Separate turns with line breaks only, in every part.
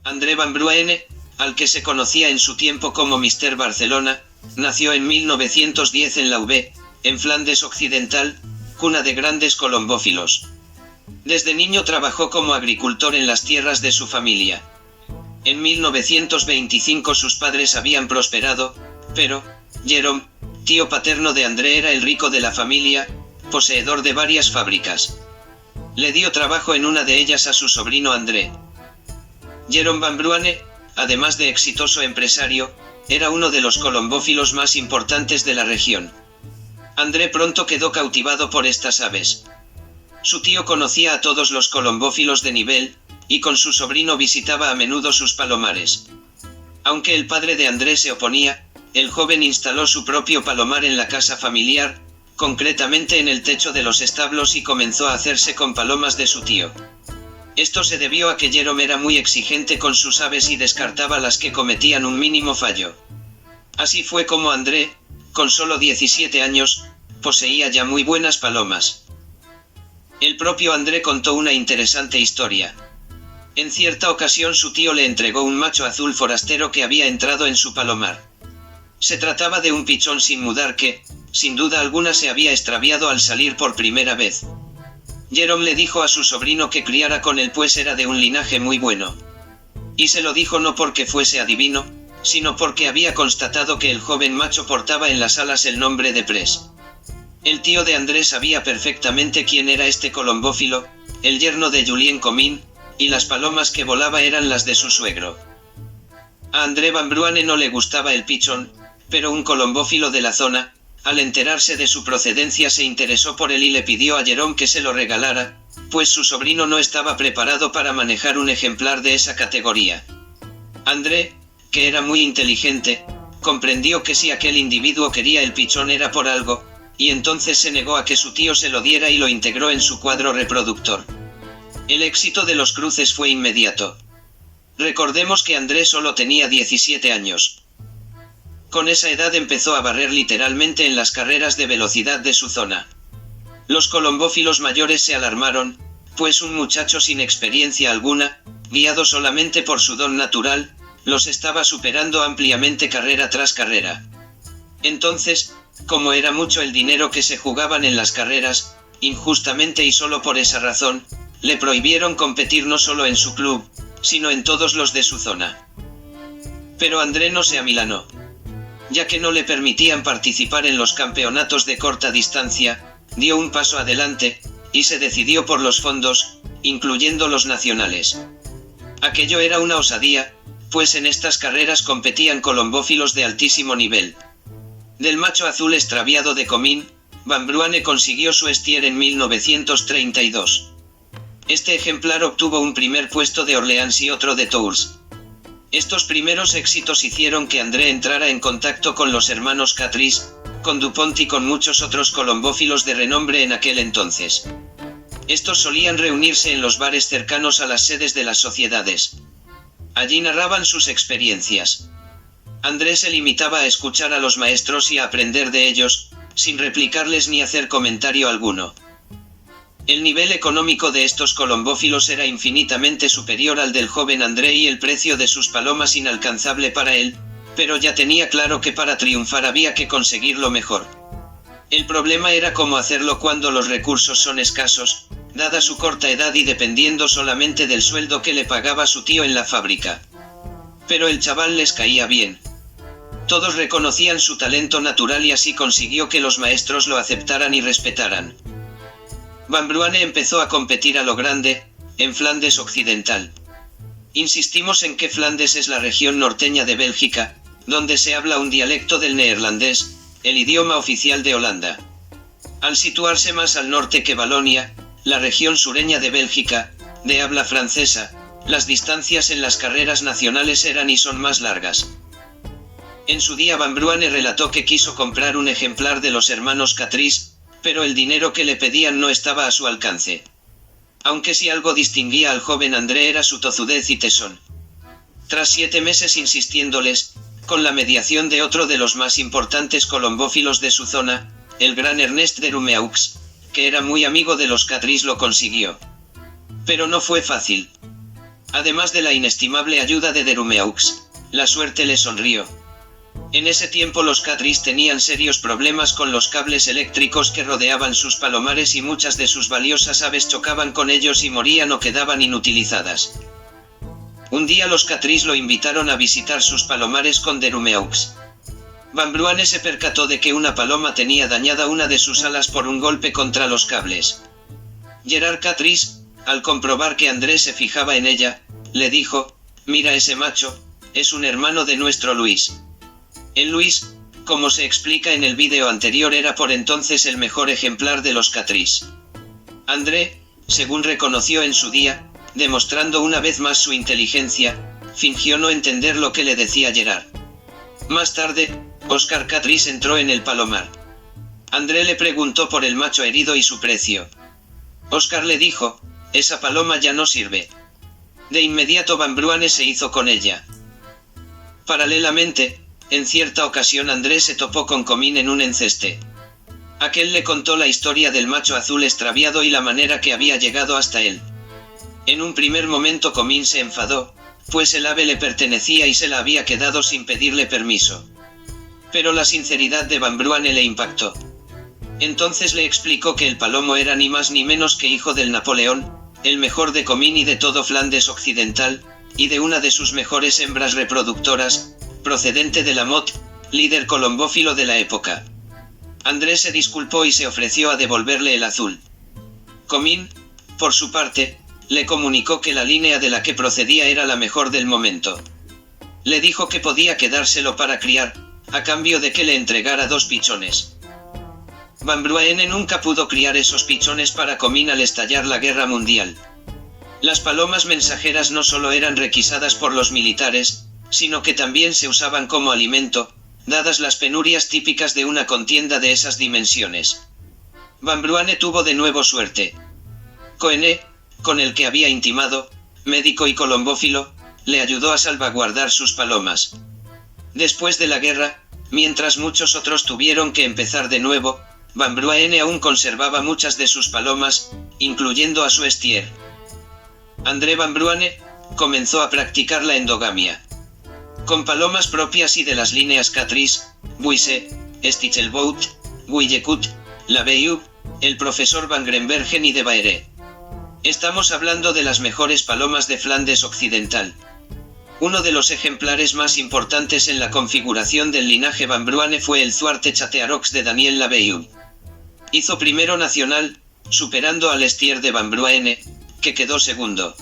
André Van Bruane, al que se conocía en su tiempo como Mr. Barcelona, nació en 1910 en Laube, en Flandes Occidental, cuna de grandes colombófilos. Desde niño trabajó como agricultor en las tierras de su familia. En 1925 sus padres habían prosperado, pero Jérôme, tío paterno de André, era el rico de la familia, poseedor de varias fábricas. Le dio trabajo en una de ellas a su sobrino André. Jérôme Van Bruane, además de exitoso empresario, era uno de los colombófilos más importantes de la región. André pronto quedó cautivado por estas aves. Su tío conocía a todos los colombófilos de nivel, y con su sobrino visitaba a menudo sus palomares. Aunque el padre de André se oponía, el joven instaló su propio palomar en la casa familiar, concretamente en el techo de los establos, y comenzó a hacerse con palomas de su tío. Esto se debió a que Jérôme era muy exigente con sus aves y descartaba las que cometían un mínimo fallo. Así fue como André, con solo 17 años, poseía ya muy buenas palomas. El propio André contó una interesante historia. En cierta ocasión su tío le entregó un macho azul forastero que había entrado en su palomar. Se trataba de un pichón sin mudar que, sin duda alguna, se había extraviado al salir por primera vez. Jérôme le dijo a su sobrino que criara con él, pues era de un linaje muy bueno. Y se lo dijo no porque fuese adivino, sino porque había constatado que el joven macho portaba en las alas el nombre de Pres. El tío de Andrés sabía perfectamente quién era este colombófilo, el yerno de Julien Comín, y las palomas que volaba eran las de su suegro. A André Van Bruane no le gustaba el pichón, pero un colombófilo de la zona, al enterarse de su procedencia, se interesó por él y le pidió a Jérôme que se lo regalara, pues su sobrino no estaba preparado para manejar un ejemplar de esa categoría. André, que era muy inteligente, comprendió que si aquel individuo quería el pichón era por algo, y entonces se negó a que su tío se lo diera y lo integró en su cuadro reproductor. El éxito de los cruces fue inmediato. Recordemos que André solo tenía 17 años. Con esa edad empezó a barrer literalmente en las carreras de velocidad de su zona. Los colombófilos mayores se alarmaron, pues un muchacho sin experiencia alguna, guiado solamente por su don natural, los estaba superando ampliamente carrera tras carrera. Entonces, como era mucho el dinero que se jugaban en las carreras, injustamente y solo por esa razón, le prohibieron competir no solo en su club, sino en todos los de su zona. Pero André no se amilanó. Ya que no le permitían participar en los campeonatos de corta distancia, dio un paso adelante, y se decidió por los fondos, incluyendo los nacionales. Aquello era una osadía, pues en estas carreras competían colombófilos de altísimo nivel. Del macho azul extraviado de Comín, Van Bruane consiguió su estier en 1932. Este ejemplar obtuvo un primer puesto de Orleans y otro de Tours. Estos primeros éxitos hicieron que André entrara en contacto con los hermanos Catrice, con Dupont y con muchos otros colombófilos de renombre en aquel entonces. Estos solían reunirse en los bares cercanos a las sedes de las sociedades. Allí narraban sus experiencias. André se limitaba a escuchar a los maestros y a aprender de ellos, sin replicarles ni hacer comentario alguno. El nivel económico de estos colombófilos era infinitamente superior al del joven André y el precio de sus palomas inalcanzable para él, pero ya tenía claro que para triunfar había que conseguirlo mejor. El problema era cómo hacerlo cuando los recursos son escasos, dada su corta edad y dependiendo solamente del sueldo que le pagaba su tío en la fábrica. Pero el chaval les caía bien. Todos reconocían su talento natural y así consiguió que los maestros lo aceptaran y respetaran. Van Bruane empezó a competir a lo grande, en Flandes Occidental. Insistimos en que Flandes es la región norteña de Bélgica, donde se habla un dialecto del neerlandés, el idioma oficial de Holanda. Al situarse más al norte que Valonia, la región sureña de Bélgica, de habla francesa, las distancias en las carreras nacionales eran y son más largas. En su día Van Bruane relató que quiso comprar un ejemplar de los hermanos Catrice, pero el dinero que le pedían no estaba a su alcance. Aunque si algo distinguía al joven André era su tozudez y tesón. Tras 7 meses insistiéndoles, con la mediación de otro de los más importantes colombófilos de su zona, el gran Ernest de Rumeux, que era muy amigo de los Catrice, lo consiguió. Pero no fue fácil. Además de la inestimable ayuda de Derumeux, la suerte le sonrió. En ese tiempo los Catrice tenían serios problemas con los cables eléctricos que rodeaban sus palomares y muchas de sus valiosas aves chocaban con ellos y morían o quedaban inutilizadas. Un día los Catrice lo invitaron a visitar sus palomares con Derumeux. Van Bruane se percató de que una paloma tenía dañada una de sus alas por un golpe contra los cables. Gerard Catrice, al comprobar que André se fijaba en ella, le dijo: «Mira ese macho, es un hermano de nuestro Luis». El Luis, como se explica en el vídeo anterior, era por entonces el mejor ejemplar de los Catrice. André, según reconoció en su día, demostrando una vez más su inteligencia, fingió no entender lo que le decía Gerard. Más tarde, Oscar Catrice entró en el palomar. André le preguntó por el macho herido y su precio. Oscar le dijo: «Esa paloma ya no sirve». De inmediato Van Bruane se hizo con ella. Paralelamente, en cierta ocasión André se topó con Comín en un enceste. Aquel le contó la historia del macho azul extraviado y la manera que había llegado hasta él. En un primer momento Comín se enfadó, pues el ave le pertenecía y se la había quedado sin pedirle permiso. Pero la sinceridad de Van Bruane le impactó. Entonces le explicó que el palomo era ni más ni menos que hijo del Napoleón, el mejor de Comín y de todo Flandes Occidental, y de una de sus mejores hembras reproductoras, procedente de la Motte, líder colombófilo de la época. André se disculpó y se ofreció a devolverle el azul. Comín, por su parte, le comunicó que la línea de la que procedía era la mejor del momento. Le dijo que podía quedárselo para criar, a cambio de que le entregara 2 pichones. Van Bruane nunca pudo criar esos pichones para Comín al estallar la guerra mundial. Las palomas mensajeras no solo eran requisadas por los militares, sino que también se usaban como alimento, dadas las penurias típicas de una contienda de esas dimensiones. Van Bruane tuvo de nuevo suerte. Coené, con el que había intimado, médico y colombófilo, le ayudó a salvaguardar sus palomas. Después de la guerra, mientras muchos otros tuvieron que empezar de nuevo, Van Bruane aún conservaba muchas de sus palomas, incluyendo a su estier. André Van Bruane comenzó a practicar la endogamia. Con palomas propias y de las líneas Catrice, Buisse, Stichelbout, Guillecut, La Bayou, el profesor Van Grenbergen y de Baere. Estamos hablando de las mejores palomas de Flandes Occidental. Uno de los ejemplares más importantes en la configuración del linaje Van Bruane fue el Zuarte Chateauroux de Daniel La Bayou. Hizo primero nacional, superando al estier de Van Bruane, que quedó segundo.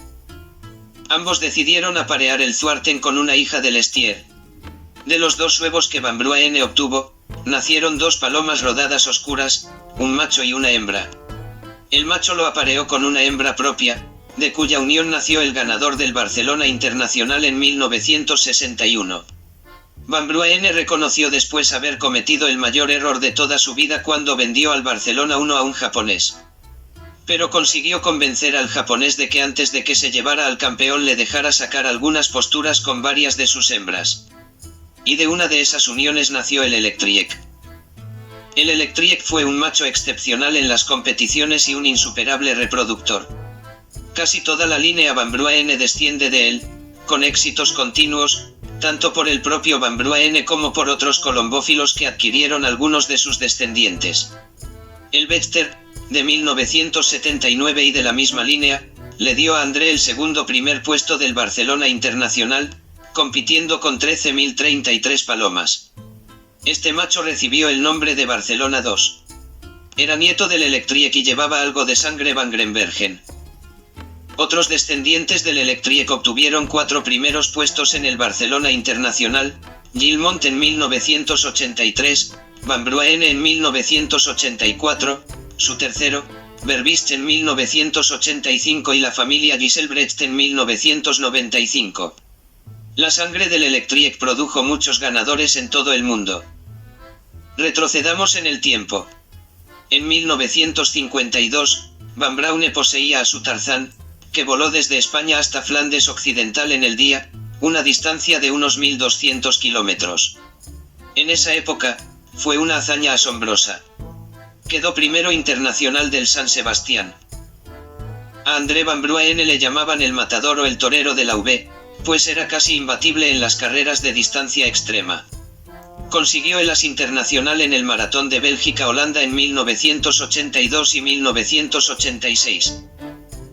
Ambos decidieron aparear el Zuarten con una hija del estier. De los 2 huevos que Van Bruane obtuvo, nacieron 2 palomas rodadas oscuras, un macho y una hembra. El macho lo apareó con una hembra propia, de cuya unión nació el ganador del Barcelona Internacional en 1961. Van Bruane reconoció después haber cometido el mayor error de toda su vida cuando vendió al Barcelona 1 a un japonés. Pero consiguió convencer al japonés de que antes de que se llevara al campeón le dejara sacar algunas posturas con varias de sus hembras. Y de una de esas uniones nació el Electric. El Electric fue un macho excepcional en las competiciones y un insuperable reproductor. Casi toda la línea Van Bruane desciende de él, con éxitos continuos, tanto por el propio Van Bruane como por otros colombófilos que adquirieron algunos de sus descendientes. El Baxter, de 1979 y de la misma línea, le dio a André el segundo primer puesto del Barcelona Internacional, compitiendo con 13.033 palomas. Este macho recibió el nombre de Barcelona 2. Era nieto del Electric y llevaba algo de sangre Van Grenbergen. Otros descendientes del Electric obtuvieron 4 primeros puestos en el Barcelona Internacional: Gilmont en 1983, Van Bruane en 1984, su tercero, Verbist en 1985 y la familia Giselbrecht en 1995. La sangre del Electric produjo muchos ganadores en todo el mundo. Retrocedamos en el tiempo. En 1952, Van Bruane poseía a su Tarzán, que voló desde España hasta Flandes Occidental en el día, una distancia de unos 1200 kilómetros. En esa época, fue una hazaña asombrosa. Quedó primero internacional del San Sebastián. A André Van Bruijn le llamaban el matador o el torero de la UV, pues era casi imbatible en las carreras de distancia extrema. Consiguió el as internacional en el Maratón de Bélgica-Holanda en 1982 y 1986.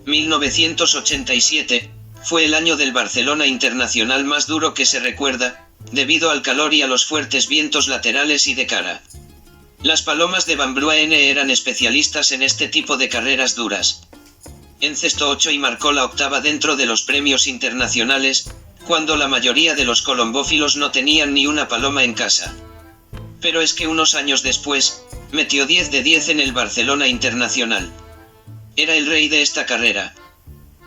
1987 fue el año del Barcelona Internacional más duro que se recuerda, debido al calor y a los fuertes vientos laterales y de cara. Las palomas de Van Bruijn eran especialistas en este tipo de carreras duras. Encestó 8 y marcó la octava dentro de los premios internacionales, cuando la mayoría de los colombófilos no tenían ni una paloma en casa. Pero es que unos años después, metió 10 de 10 en el Barcelona Internacional. Era el rey de esta carrera.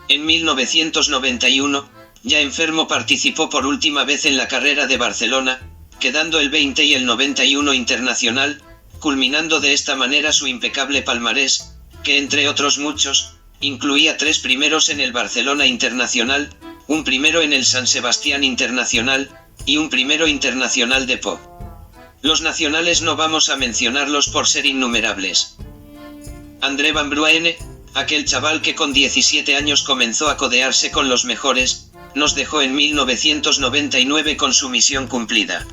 En 1991, ya enfermo, participó por última vez en la carrera de Barcelona, quedando el 20 y el 91 internacional, culminando de esta manera su impecable palmarés, que entre otros muchos, incluía 3 primeros en el Barcelona Internacional, un primero en el San Sebastián Internacional, y un primero internacional de Po. Los nacionales no vamos a mencionarlos por ser innumerables. André Van Bruijn, aquel chaval que con 17 años comenzó a codearse con los mejores, nos dejó en 1999 con su misión cumplida.